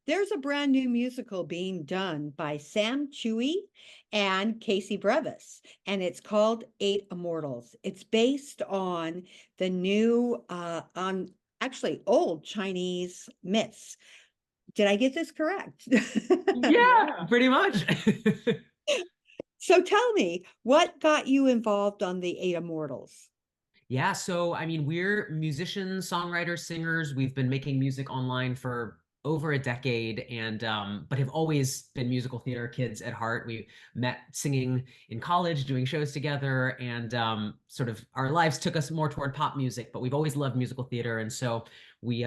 there's a brand new musical being done by Sam Tsui and Casey Breves, and it's called Eight Immortals. It's based on the new, on actually old Chinese myths. Did I get this correct? Yeah, pretty much. So tell me, what got you involved on the Eight Immortals? Yeah, so I mean, we're musicians, songwriters, singers. We've been making music online for over a decade, and but have always been musical theater kids at heart. We met singing in college, doing shows together, and sort of our lives took us more toward pop music. But we've always loved musical theater, and so we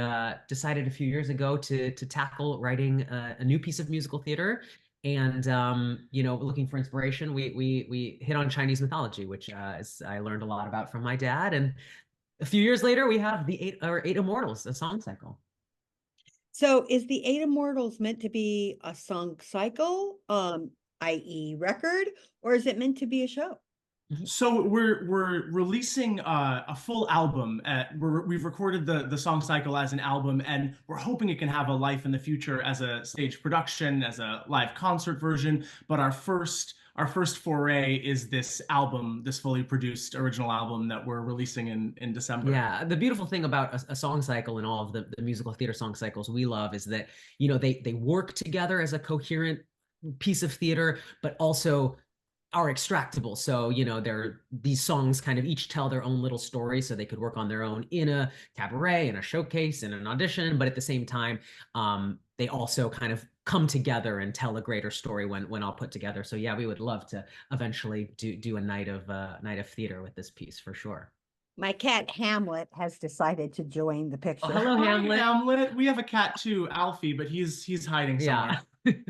decided a few years ago to tackle writing a new piece of musical theater. And looking for inspiration, we hit on Chinese mythology, which I learned a lot about from my dad. And a few years later, we have the eight immortals, a song cycle. So is the Eight Immortals meant to be a song cycle, i.e. record, or is it meant to be a show? So we're releasing a full album. We've recorded the song cycle as an album, and we're hoping it can have a life in the future as a stage production, as a live concert version. But our first foray is this album, this fully produced original album that we're releasing in December. Yeah, the beautiful thing about a song cycle and all of the musical theater song cycles we love is that, they work together as a coherent piece of theater, but also are extractable. So, these songs kind of each tell their own little story, so they could work on their own in a cabaret, in a showcase, in an audition, but at the same time, they also kind of come together and tell a greater story when all put together. So yeah, we would love to eventually do a night of theater with this piece for sure. My cat Hamlet has decided to join the Oh, picture. hello, Hi, Hamlet. Hamlet. We have a cat too, Alfie, but he's hiding Yeah. somewhere.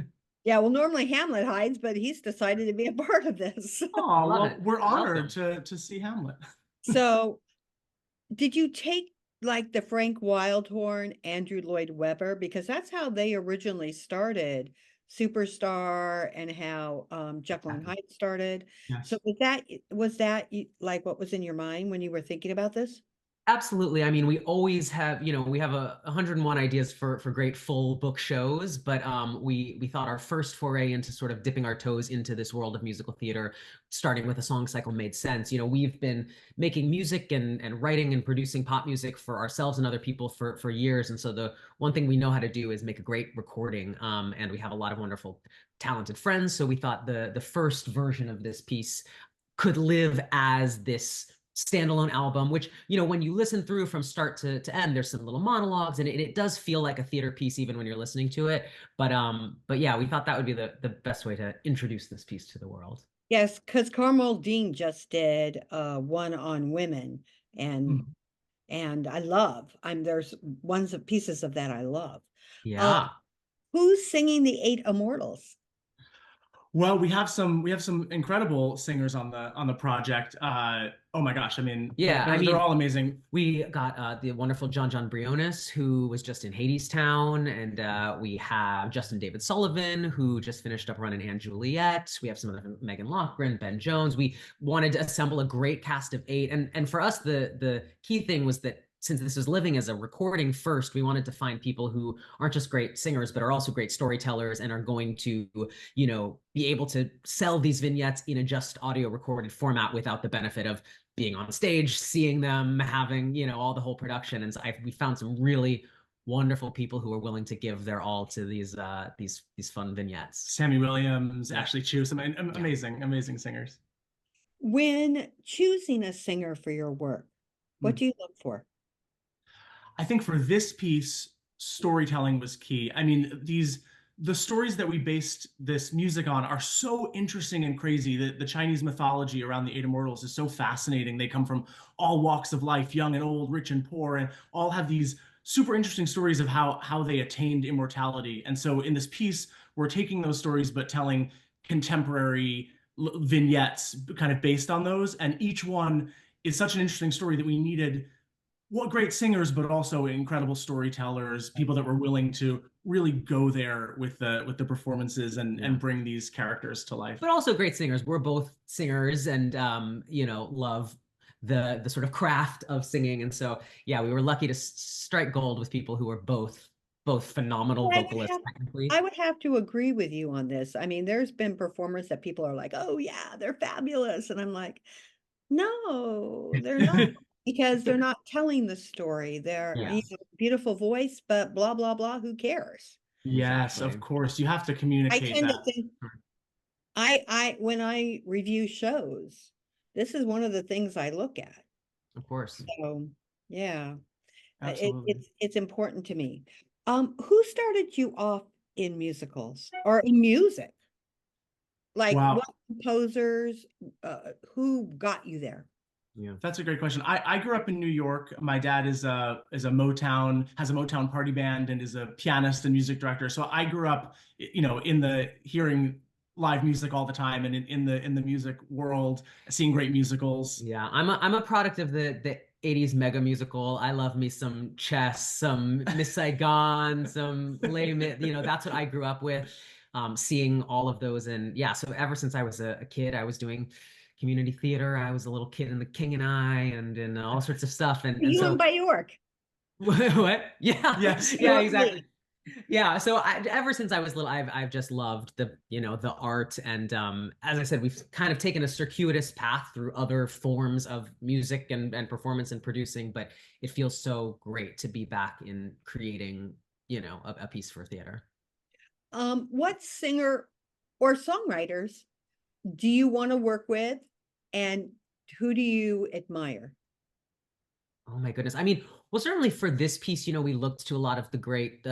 Yeah, well, normally Hamlet hides, but he's decided to be a part of this. Oh, Love well, it. we're honored Welcome. to see Hamlet. So, did you take like the Frank Wildhorn, Andrew Lloyd Webber, because that's how they originally started Superstar and how Jekyll and Exactly. Hyde started. So Yes. was that like what was in your mind when you were thinking about this? Absolutely. I mean, we always have, we have 101 ideas for great full book shows, but we thought our first foray into sort of dipping our toes into this world of musical theater, starting with a song cycle made sense. We've been making music and writing and producing pop music for ourselves and other people for years. And so the one thing we know how to do is make a great recording. And we have a lot of wonderful, talented friends. So we thought the first version of this piece could live as this standalone album, which, when you listen through from start to end, there's some little monologues, and it does feel like a theater piece even when you're listening to it. But yeah, we thought that would be the best way to introduce this piece to the world. Yes, because Carmel Dean just did one on women, and Hmm. I love. There's ones of pieces of that I love. Uh, Yeah. who's singing the Eight Immortals? Well, we have some incredible singers on the project. Oh my gosh, I mean, Yeah, I they're mean, all amazing. we got the wonderful John Briones, who was just in Hadestown, and we have Justin David Sullivan, who just finished up running Anne Juliet. We have some other Megan Lochgren, Ben Jones. We wanted to assemble a great cast of eight, and for us, the key thing was that since this is living as a recording first, we wanted to find people who aren't just great singers, but are also great storytellers and are going to, be able to sell these vignettes in a just audio recorded format without the benefit of being on stage, seeing them, having, all the whole production. And so we found some really wonderful people who are willing to give their all to these fun vignettes. Sammy Williams, Yeah. Ashley Chu, some Yeah. amazing singers. When choosing a singer for your work, what Hmm. do you look for? I think for this piece, storytelling was key. I mean, the stories that we based this music on are so interesting and crazy. The Chinese mythology around the Eight Immortals is so fascinating. They come from all walks of life, young and old, rich and poor, and all have these super interesting stories of how they attained immortality. And so in this piece, we're taking those stories but telling contemporary vignettes kind of based on those. And each one is such an interesting story that we needed what great singers, but also incredible storytellers, people that were willing to really go there with the performances and Yeah. bring these characters to life. But also great singers. We're both singers and love the sort of craft of singing. And so yeah, we were lucky to strike gold with people who were both both phenomenal Well, vocalists technically. I would have to agree with you on this. I mean, there's been performers that people are like, oh yeah, they're fabulous. And I'm like, no, they're not, because they're not telling the story. They're, Yes, beautiful voice, but blah, blah, blah, who cares? Yes, of exactly. course. You have to I communicate tend to that. think when I review shows, this is one of the things I look at. Of course. So yeah, Absolutely. it's important to me. Who started you off in musicals or in music? Like Wow. what composers, who got you there? Yeah. That's a great question. I grew up in New York. My dad is a Motown, has a Motown party band and is a pianist and music director. So I grew up, in the hearing live music all the time and in the music world, seeing great musicals. Yeah, I'm a product of the 80s mega musical. I love me some Chess, some Miss Saigon, some Les Mis, that's what I grew up with, seeing all of those. And yeah, so ever since I was a kid, I was doing community theater. I was a little kid in The King and I and all sorts of stuff. And You in so by York. what? Yeah, Yes. yeah, York exactly. Yeah, so ever since I was little, I've just loved the art, and as I said, we've kind of taken a circuitous path through other forms of music and performance and producing, but it feels so great to be back in creating a piece for theater. What singer or songwriters do you want to work with, and who do you admire? Oh my goodness. I mean, well, certainly for this piece, we looked to a lot of the great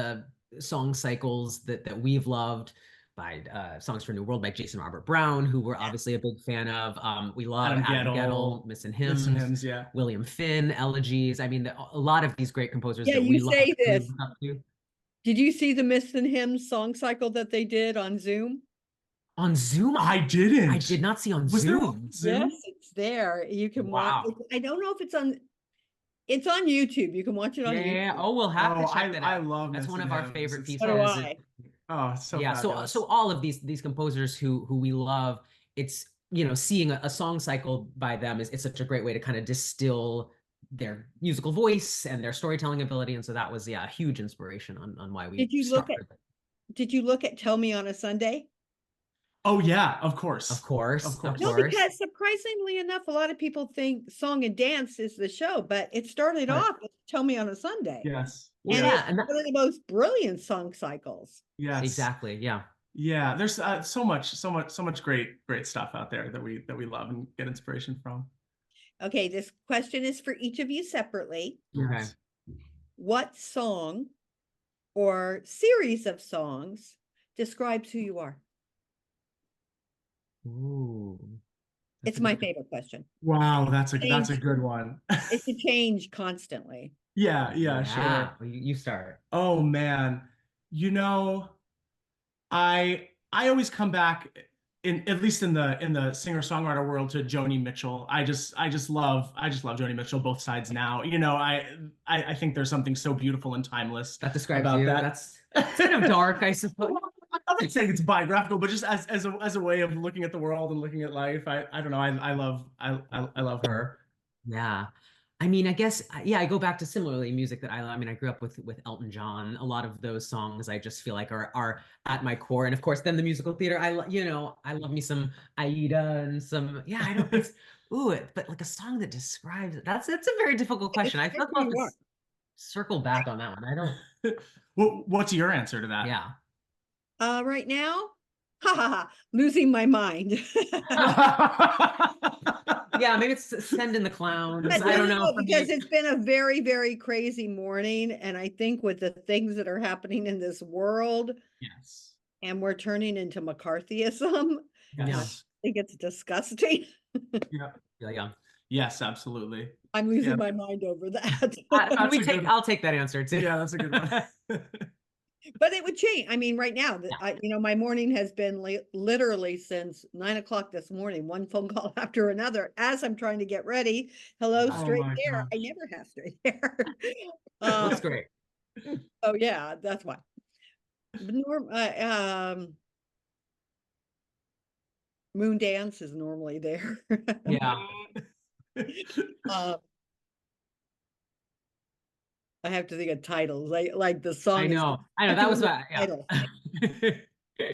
song cycles that we've loved by Songs for a New World by Jason Robert Brown, who we're obviously a big fan of. We love Adam Adam Guettel, Guettel, Missing Listen Hymns, Hymns, yeah. William Finn, Elegies. I mean, a lot of these great composers Yeah, that you we love, say we this. look up to. Did you see the Myths and Hymns song cycle that they did on Zoom? On Zoom, I I didn't. did not see on Was there one on Zoom. Yes, Zoom? it's there. You can watch Wow. it. I don't know if it's on YouTube. You can watch it on Yeah, yeah, yeah. YouTube. Oh, we'll have Oh, to check that I out. love That's one Missing of our Hymns. favorite It's So do pieces. so I. so Yeah, so fabulous. all of these composers who we love, it's seeing a song cycle by them is it's such a great way to kind of distill their musical voice and their storytelling ability. And so that was a huge inspiration on why we Did you look at started. did you look at Tell Me on a Sunday? Oh yeah, of Of course. Of course, of No, course. course. because surprisingly enough, a lot of people think song and dance is the show, but it started Right. off with Tell Me on a Sunday. Yes. Well, And Yes. yeah, it's and one of the most brilliant song cycles. Yes. exactly, yeah. Yeah, there's so much great stuff out there that we love and get inspiration from. Okay, this question is for each of you separately. Okay. Yes. What song or series of songs describes who you are? Ooh, that's It's a my good. favorite question. Wow, that's a Change, good one. it should change constantly. Yeah, yeah, Yeah, sure. well, you start. Oh man. You know, I always come back in at least in the singer-songwriter world to Joni Mitchell. I just love Joni Mitchell both sides now. I think there's something so beautiful and timeless That describes about you. that. That's kind of dark, I suppose. I'm not saying it's biographical, but just as a way of looking at the world and looking at life. I don't know. I love her. Yeah. I mean, I guess, yeah, I go back to similarly music that I love. I mean, I grew up with Elton John. A lot of those songs I just feel like are at my core. And of course, then the musical theater, I love me some Aida and some, yeah, I don't, it's, but like a song that describes it. That's a very difficult question. I feel Describe like who I'll have you to are. circle back on that one. I don't, What's your answer to that? yeah. Right now, ha ha ha, losing my mind. Yeah, maybe it's Send in the Clowns. But I don't know no, for because me. it's been a very, very crazy morning. And I think with the things that are happening in this world, Yes. and we're turning into McCarthyism, and I Yeah. Yes. think it's disgusting. Yeah. Yeah, yeah. Yes, absolutely. I'm Yeah, losing my mind over that. Can that's we a good. I'll take that answer too. Yeah, that's a good one. But it would change. I mean, right now, my morning has been literally since 9 o'clock this morning, one phone call after another as I'm trying to get ready. Hello, Oh straight my hair. I gosh. never have straight hair. Looks um, great. oh yeah, that's why. Moon dance is normally there. Yeah. uh, I have to think of titles. Like the song is, I I know. have to That was remember what, the title. yeah.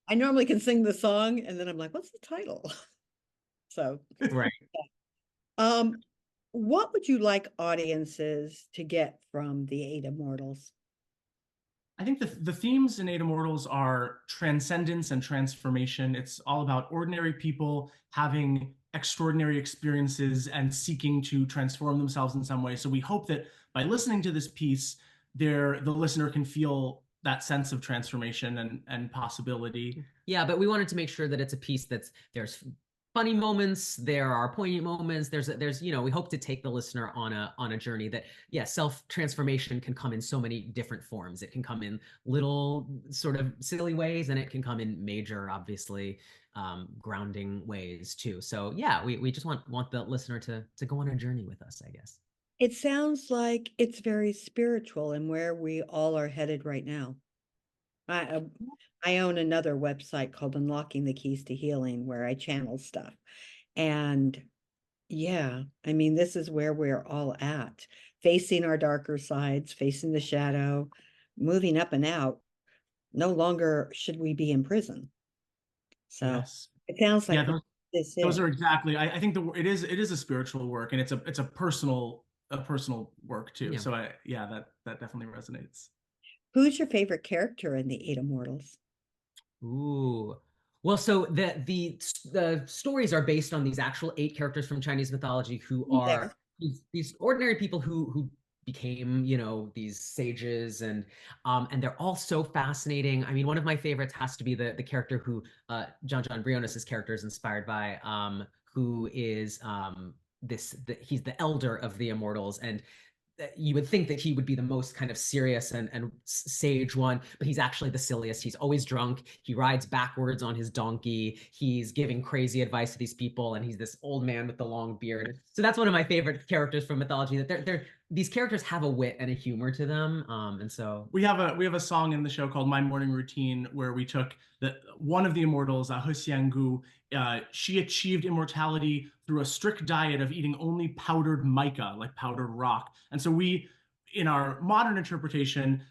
I normally can sing the song and then I'm like, what's the title? So, Right. um, what would you like audiences to get from the Eight Immortals? I think the themes in Eight Immortals are transcendence and transformation. It's all about ordinary people having extraordinary experiences and seeking to transform themselves in some way. So we hope that by listening to this piece, the listener can feel that sense of transformation and possibility. Yeah, but we wanted to make sure that it's a piece there's funny moments, there are poignant moments, there's we hope to take the listener on a journey that, yeah, self-transformation can come in so many different forms. It can come in little sort of silly ways, and it can come in major, obviously, grounding ways too. So yeah, we just want the listener to go on a journey with us, I guess. It sounds like it's very spiritual and where we all are headed right now. I uh, I own another website called Unlocking the Keys to Healing where I channel stuff. And yeah, I mean, this is where we're all at, facing our darker sides, facing the shadow, moving up and out. No longer should we be in prison. So Yes. it sounds Yeah, like this those is. are exactly. I think it is a spiritual work, and it's a personal work too. Yeah. So yeah, that definitely resonates. Who's your favorite character in the Eight Immortals? Ooh. Well, so the stories are based on these actual 8 characters from Chinese mythology who There. are these ordinary people who became, these sages, and they're all so fascinating. I mean, one of my favorites has to be the character who John Briones' character is inspired by, who is he's the elder of the immortals, and you would think that he would be the most kind of serious and sage one, but he's actually the silliest. He's always drunk. He rides backwards on his donkey. He's giving crazy advice to these people, and he's this old man with the long beard. So that's one of my favorite characters from mythology. That these characters have a wit and a humor to them, and so We have a song in the show called "My Morning Routine" where we took one of the immortals, He Xianggu. She achieved immortality through a strict diet of eating only powdered mica, like powdered rock. And so in our modern interpretation,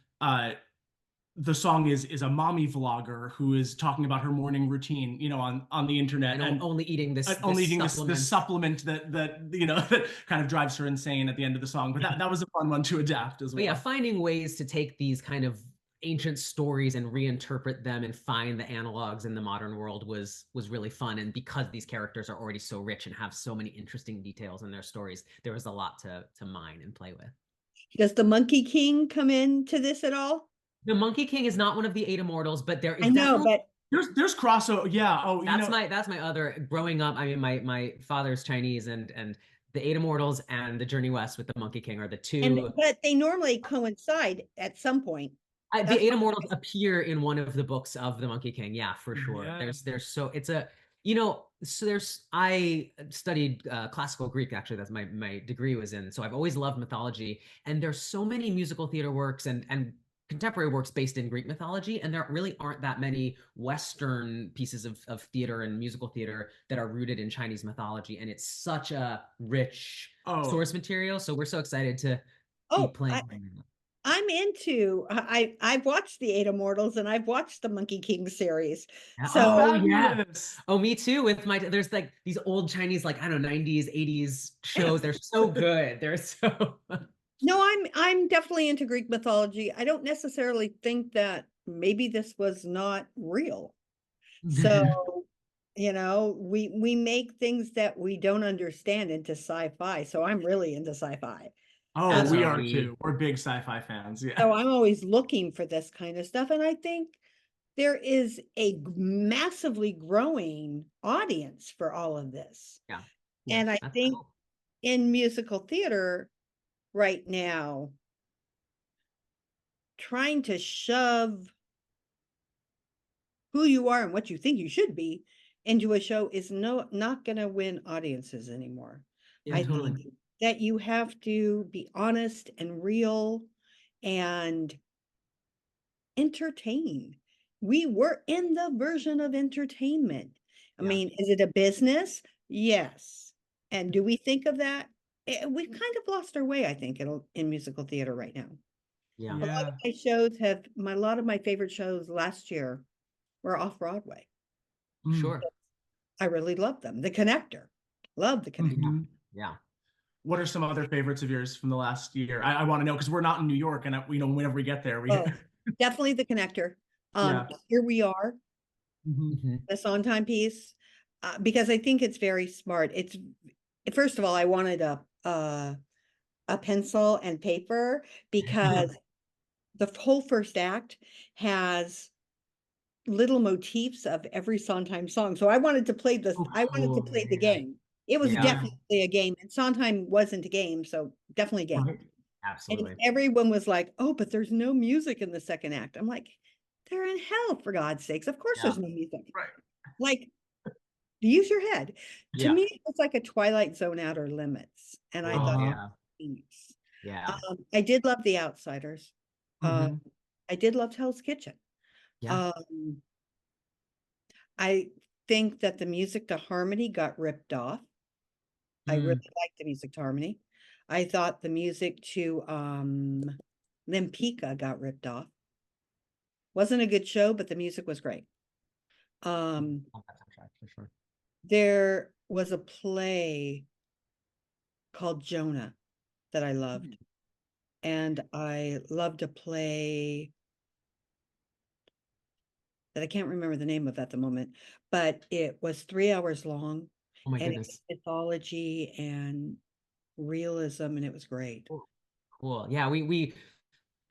the song is a mommy vlogger who is talking about her morning routine, on the internet, and and only eating only this eating this supplement. supplement that that kind of drives her insane at the end of the song. But that was a fun one to adapt as But yeah, well. finding ways to take these kind of ancient stories and reinterpret them and find the analogs in the modern world was really fun. And because these characters are already so rich and have so many interesting details in their stories, there was a lot to mine and play with. Does the Monkey King come into this at all? The Monkey King is not one of the 8 immortals, but there I is know, definitely but There's crossover. Yeah. Oh, that's my other growing up. I mean, my father's Chinese, and the 8 immortals and the Journey West with the Monkey King are the two. but they normally coincide at some point. The That's Eight why Immortals appear in one of the books of the Monkey King. Yeah, for sure. yeah. There's so it's a so there's I studied classical Greek, actually. That's my degree was in. So I've always loved mythology, and there's so many musical theater works and contemporary works based in Greek mythology, and there really aren't that many Western pieces of theater and musical theater that are rooted in Chinese mythology, and it's such a rich Oh, source material. So we're so excited to be Oh, playing. I'm into I've watched the Eight Immortals and I've watched the Monkey King series. Oh So yeah. fabulous. Oh, me too. With there's like these old Chinese, like, I don't know, 90s, 80s shows. They're so good. They're so no, I'm definitely into Greek mythology. I don't necessarily think that maybe this was not real. So, we make things that we don't understand into sci-fi. So I'm really into sci-fi. Oh, That's we what are we too. We're big sci-fi fans. Yeah. So I'm always looking for this kind of stuff. And I think there is a massively growing audience for all of this. yeah. And I That's think cool. in musical theater right now, trying to shove who you are and what you think you should be into a show is not going to win audiences anymore. Yeah, I totally. think that you have to be honest and real and entertain. We were in the version of entertainment. I Yeah. mean, is it a business? Yes. And do we think of that we've kind of lost our way, I think, in musical theater right now. Yeah. A lot of Yeah. my shows have a lot of my favorite shows last year were off Broadway. Mm. Sure. I really love them. The Connector, love The Connector. Mhm. Yeah. What are some other favorites of yours from the last year? I want to know because we're not in New York, and whenever we get there, we Oh, definitely The Connector. yeah. Here We Are, Mhm. Mhm. the Sondheim piece, because I think it's very smart. It's first of all, I wanted a pencil and paper because the whole first act has little motifs of every Sondheim song. So I wanted to play Oh, I wanted to cool. play the game. It was Yeah. definitely a game, and Sondheim wasn't a game, so definitely a game. Right. And Absolutely. everyone was like, "Oh, but there's no music in the second act." I'm like, "They're in hell, for God's sakes. Of course Yeah. there's no music." Right. Like, use your head. To Yeah. me, it's like a Twilight Zone Outer Limits. And I thought, Uh-huh. Yeah. genius. Yeah. I did love The Outsiders. Mhm. I did love Hell's Kitchen. Yeah. I think that the music to Harmony got ripped off. I really Mm. liked the music to Harmony. I thought the music to Limpika got ripped off. Wasn't a good show, but the music was great. Love that soundtrack for sure. There was a play called Jonah that I loved. And I loved a play that I can't remember the name of at the moment, but it was 3 hours long Oh my and it was goodness. mythology and realism, and it was great. Cool. Cool. Yeah, we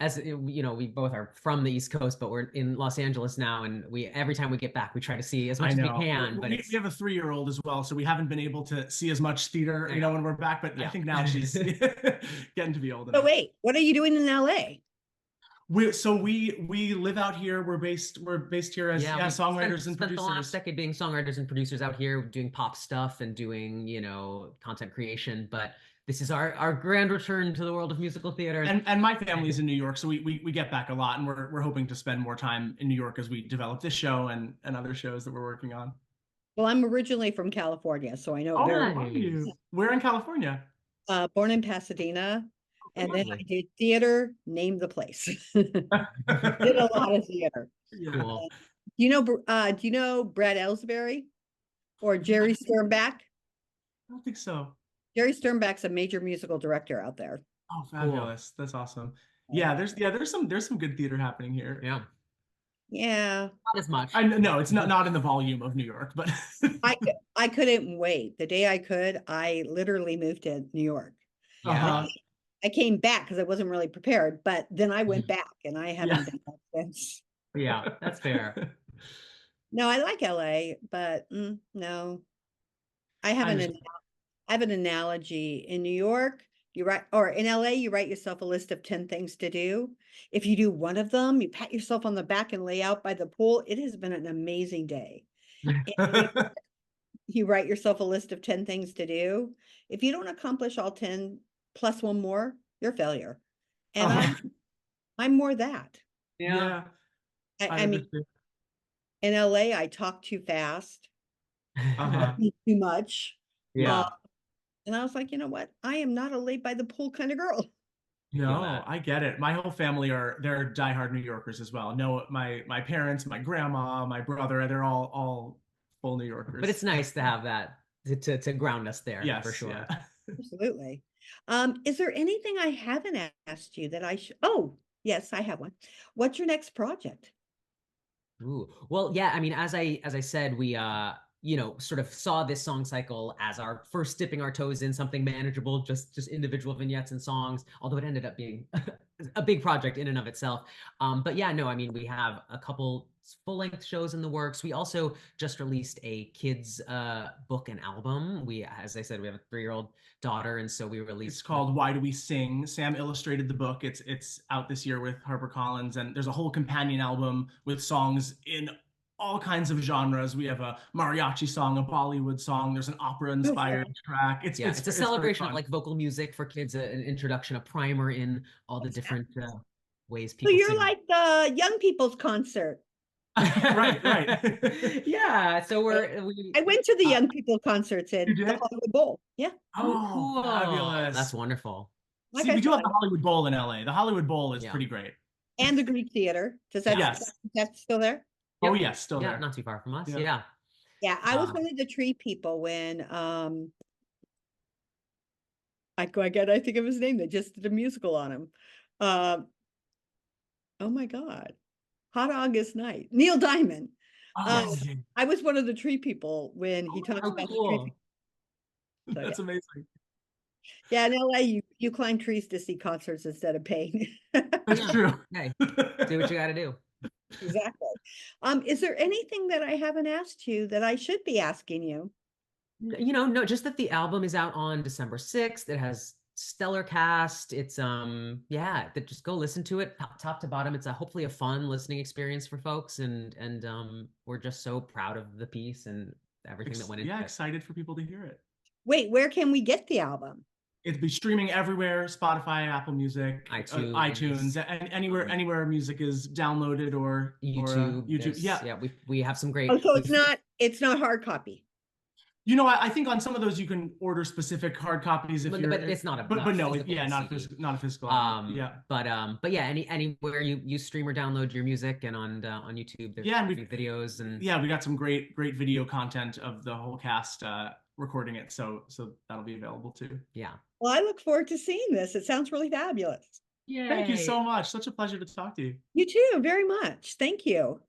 as you know, we both are from the East Coast, but we're in Los Angeles now, and we every time we get back, we try to see as I much as we know. can. But We it's have a 3-year-old as well, so we haven't been able to see as much theater, I know. when we're back. But I Yeah. think now she's getting to be old So enough. wait, what are you doing in LA? We live out here. We're based here as Yeah, we songwriters and spent the last producers. decade being songwriters and producers out here doing pop stuff and doing, content creation. But this is our grand return to the world of musical theater. And my family's in New York, so we get back a lot, and we're hoping to spend more time in New York as we develop this show and other shows that we're working on. Well, I'm originally from California, so I know it Oh, very are you? Nice. We're in California. born in Pasadena, and then I Lovely. did theater, name the place. Did a lot of theater. Yeah. Cool. Do you know Brad Ellsbury or Jerry Sternbach? I don't think so. Jerry Sternbach's a major musical director out there. Oh, fabulous. That's awesome. Yeah, there's some good theater happening here. Yeah. Yeah, Not as much. I know it's not in the volume of New York, but I couldn't wait. The day I could, I literally moved to New York. Yeah. I came back because I wasn't really prepared, but then I went back and I haven't been back since. Yeah, that's fair. No, I like LA, but no, I have I an understand. I have an analogy. In New York, you write, or in LA, you write yourself a list of 10 things to do. If you do one of them, you pat yourself on the back and lay out by the pool. It has been an amazing day. In New York, you write yourself a list of 10 things to do. If you don't accomplish all 10 plus one more, you're a failure. And Uh-huh. I'm more that. Yeah. Yeah, I I mean, understand. in LA, I talk too fast, Uh-huh. eat too much. Yeah. And I was like, you know what? I am not a lay by the pool kind of girl. I feel No, that. I get it. My whole family they're diehard New Yorkers as well. No, my parents, my grandma, my brother, they're all full New Yorkers. But it's nice to have that to ground us there for Yes, sure. yeah. Absolutely. Is there anything I haven't asked you that I should? Oh, yes, I have one. What's your next project? Ooh. Well, yeah, I mean, as I said, we sort of saw this song cycle as our first dipping our toes in something manageable, just individual vignettes and songs, although it ended up being a big project in and of itself. But yeah, no, I mean, we have a couple full-length shows in the works. We also just released a kids book and album. As I said, we have a 3-year-old daughter, and so we It's released called Why Do We Sing? Sam illustrated the book. It's out this year with HarperCollins, and there's a whole companion album with songs in all kinds of genres. We have a mariachi song, a Bollywood song. There's an opera-inspired track. It's yeah, it's it's a it's very celebration of fun. like vocal music for kids, an introduction, a primer in all the different ways So people you're sing. like the young people's concert. Right. Yeah, so I went to the young people concerts You in the did? Hollywood Bowl. Yeah. Oh, Oh, cool. That's fabulous. wonderful. Like See, I we do have said, the Hollywood Bowl in LA. The Hollywood Bowl is Yeah. pretty great. and the Greek Theater. Yeah. That's still there? Oh, Yep. yes, still Yeah, there. not too far from us. Yeah. Yeah. Yeah, I was one of the tree people when I think of his name. They just did a musical on him. Um, oh my God. Hot August Night. Neil Diamond. Um, Oh, Yes. I was one of the tree people when he Oh, talks Oh, about the tree cool. people. So, that's yeah. amazing. Yeah, in LA, you climb trees to see concerts instead of paying. That's Yeah. true. Hey, do what you got to do. Exactly. Is there anything that I haven't asked you that I should be asking you? No, just that the album is out on December 6th. It has stellar cast. It's yeah, that just go listen to it top to bottom. It's hopefully a fun listening experience for folks, and we're just so proud of the piece and everything that went into Yeah, it. excited for people to hear it. Wait, where can we get the album? It'll be streaming everywhere: Spotify, Apple Music, iTunes, and anywhere music is downloaded or YouTube. YouTube. Yeah. Yeah, we have some great. Oh, so it's not hard copy. I think on some of those you can order specific hard copies if But you're. it's not a But no, physical yeah, CD. not a physical album. Yeah. But yeah, anywhere you stream or download your music, and on YouTube there's Yeah, and videos and yeah, we got some great video content of the whole cast recording it, so that'll be available too. yeah. Well, I look forward to seeing this. It sounds really fabulous. Thank you Yay. so much. Such a pleasure to talk to you. You too, very much. Thank you.